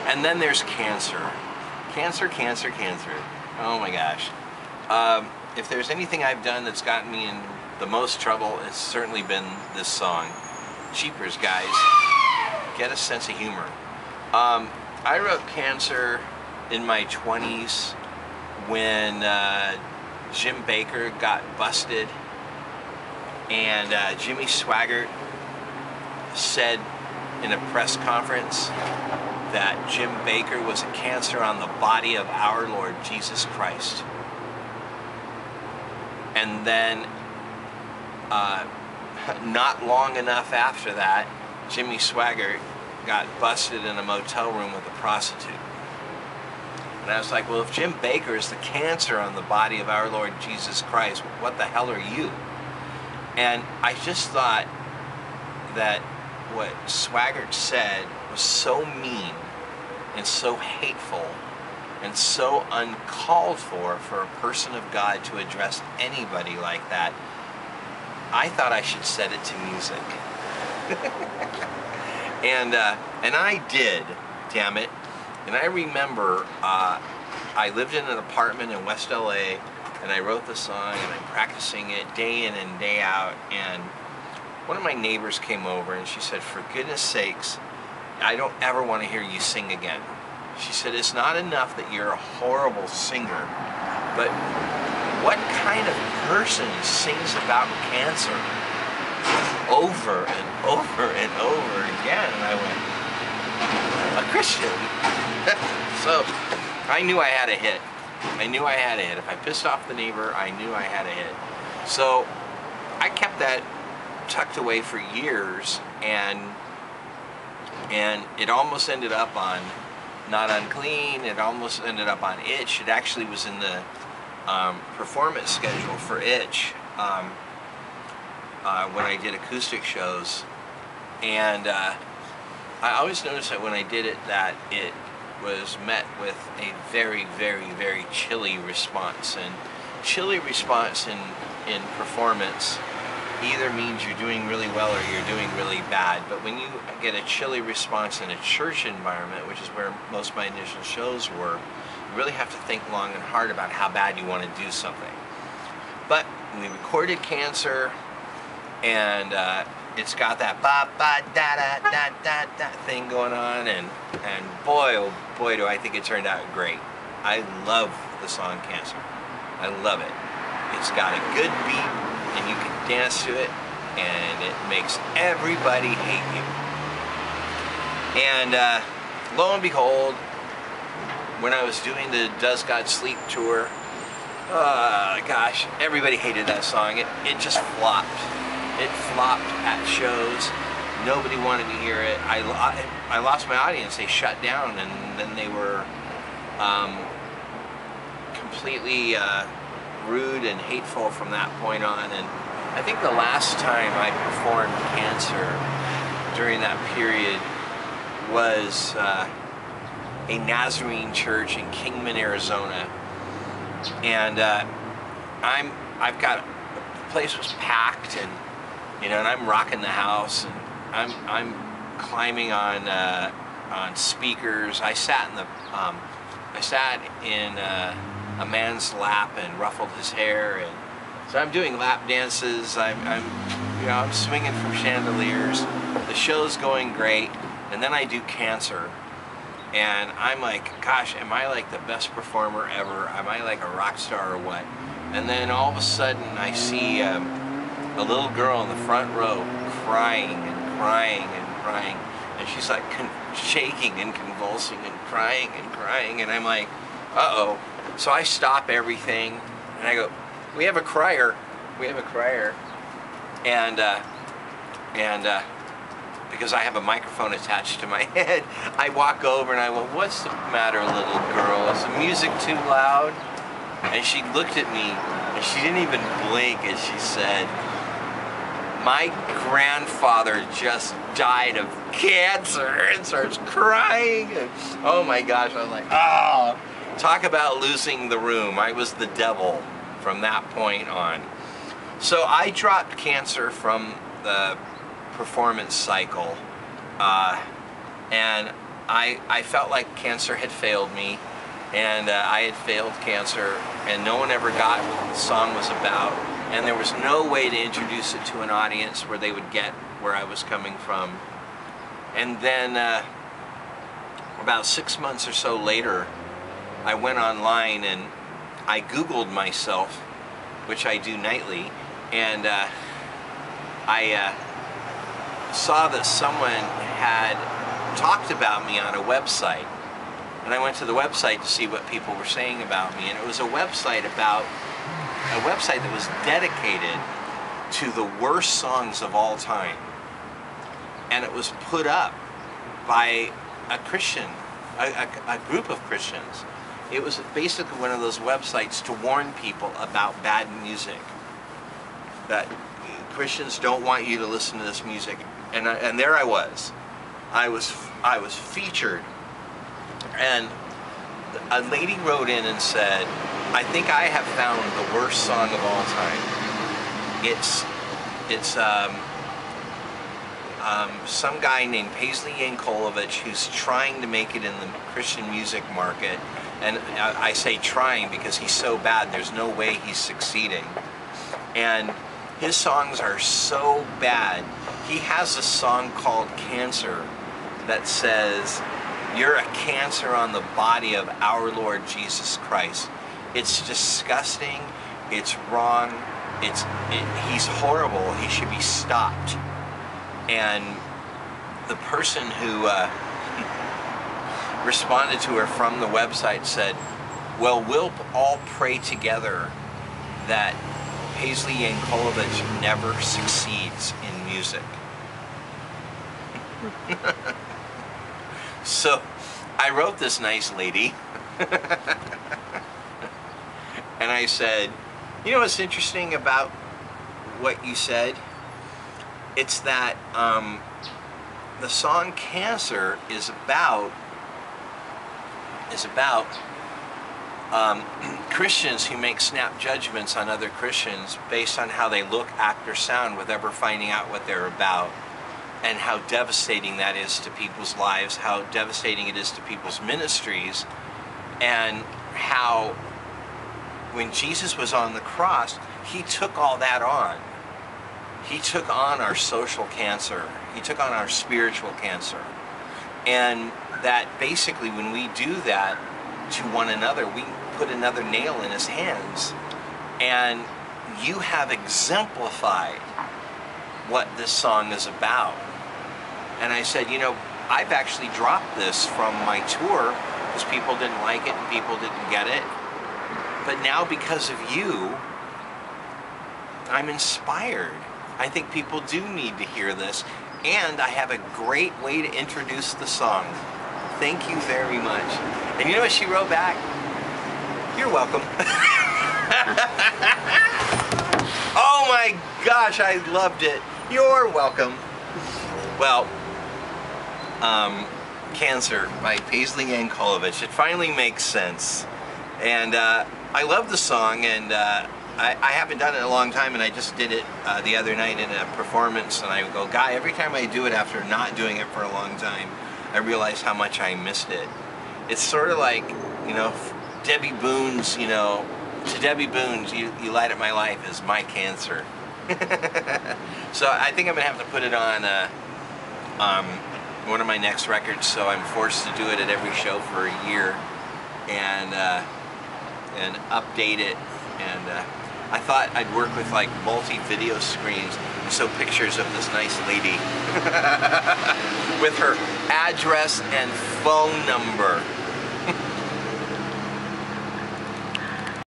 And then there's cancer. Cancer, cancer, cancer. Oh my gosh. If there's anything I've done that's gotten me in the most trouble, it's certainly been this song. Cheapers, guys. Get a sense of humor. I wrote Cancer in my 20s when Jim Bakker got busted, and Jimmy Swaggart said in a press conference that Jim Bakker was a cancer on the body of our Lord Jesus Christ. And then not long enough after that, Jimmy Swaggart got busted in a motel room with a prostitute. And I was like, well, if Jim Bakker is the cancer on the body of our Lord Jesus Christ, what the hell are you? And I just thought that what Swaggart said was so mean and so hateful and so uncalled for a person of God to address anybody like that. I thought I should set it to music. And I did, damn it. And I remember I lived in an apartment in West LA, and I wrote the song, and I'm practicing it day in and day out, and one of my neighbors came over and she said, for goodness sakes, I don't ever want to hear you sing again. She said, it's not enough that you're a horrible singer, but what kind of person sings about cancer over and over and over again? And I went, a Christian. So I knew I had a hit. I knew I had a hit. If I pissed off the neighbor, I knew I had a hit. So I kept that tucked away for years, and it almost ended up on Not Unclean. It almost ended up on Itch. It actually was in the performance schedule for Itch when I did acoustic shows. And I always noticed that when I did it, that it was met with a very, very, very chilly response. And chilly response in performance either means you're doing really well or you're doing really bad. But when you get a chilly response in a church environment, which is where most of my initial shows were, you really have to think long and hard about how bad you want to do something. But we recorded Cancer, and it's got that ba ba da da da da da thing going on, and boy, oh boy, do I think it turned out great. I love the song Cancer. I love it. It's got a good beat, and you can dance to it, and it makes everybody hate you. And lo and behold, when I was doing the Does God Sleep tour, gosh, everybody hated that song. It just flopped. It flopped at shows. Nobody wanted to hear it. I lost my audience. They shut down, and then they were completely rude and hateful from that point on. And I think the last time I performed Cancer during that period was a Nazarene church in Kingman, Arizona, and I've got, the place was packed, and and I'm rocking the house, and I'm climbing on speakers. I sat in a man's lap and ruffled his hair, and so I'm doing lap dances. I'm swinging from chandeliers. The show's going great, and then I do Cancer, and I'm like, gosh, am I like the best performer ever? Am I like a rock star or what? And then all of a sudden I see a little girl in the front row crying and crying and crying, and she's like shaking and convulsing and crying, and I'm like, uh-oh. So I stop everything, and I go, we have a crier, and because I have a microphone attached to my head, I walk over and I went, what's the matter, little girl? Is the music too loud? And she looked at me, and she didn't even blink, and she said, my grandfather just died of cancer, and starts crying. And, oh my gosh, I was like, oh, talk about losing the room. I was the devil from that point on. So I dropped Cancer from the performance cycle, and I felt like cancer had failed me, and I had failed cancer, and no one ever got what the song was about, and there was no way to introduce it to an audience where they would get where I was coming from. And then about 6 months or so later, I went online and I Googled myself, which I do nightly, and I saw that someone had talked about me on a website, and I went to the website to see what people were saying about me, and it was a website that was dedicated to the worst songs of all time, and it was put up by a Christian, a group of Christians. It was basically one of those websites to warn people about bad music, that Christians don't want you to listen to this music. And there I was. I was featured, and a lady wrote in and said, "I think I have found the worst song of all time. It's some guy named Paisley Yankolovich who's trying to make it in the Christian music market." And I say trying because he's so bad, there's no way he's succeeding. And his songs are so bad. He has a song called Cancer that says, "You're a cancer on the body of our Lord Jesus Christ." It's disgusting. It's wrong. He's horrible. He should be stopped. And the person who responded to her from the website said, "Well, we'll all pray together that Paisley Yankolovich never succeeds in music." So I wrote this nice lady and I said, "You know what's interesting about what you said? It's that the song Cancer is about Christians who make snap judgments on other Christians based on how they look, act, or sound without ever finding out what they're about, and how devastating that is to people's lives, how devastating it is to people's ministries, and how when Jesus was on the cross, he took all that on. He took on our social cancer. He took on our spiritual cancer. And that basically when we do that to one another, we put another nail in his hands. And you have exemplified what this song is about." And I said, "You know, I've actually dropped this from my tour because people didn't like it and people didn't get it. But now because of you, I'm inspired. I think people do need to hear this. And I have a great way to introduce the song. Thank you very much." And you know what she wrote back? "You're welcome." Oh my gosh, I loved it. "You're welcome." Well, Cancer by Paisley Yankolovich. It finally makes sense. And I love the song, and I haven't done it in a long time, and I just did it the other night in a performance, and I go, "Guy, every time I do it after not doing it for a long time, I realize how much I missed it." It's sort of like, you know, Debbie Boone's, you know, to Debbie Boone's, you light up my life is my cancer. So I think I'm going to have to put it on one of my next records, so I'm forced to do it at every show for a year, and update it. And I thought I'd work with like multi-video screens and show pictures of this nice lady with her address and phone number.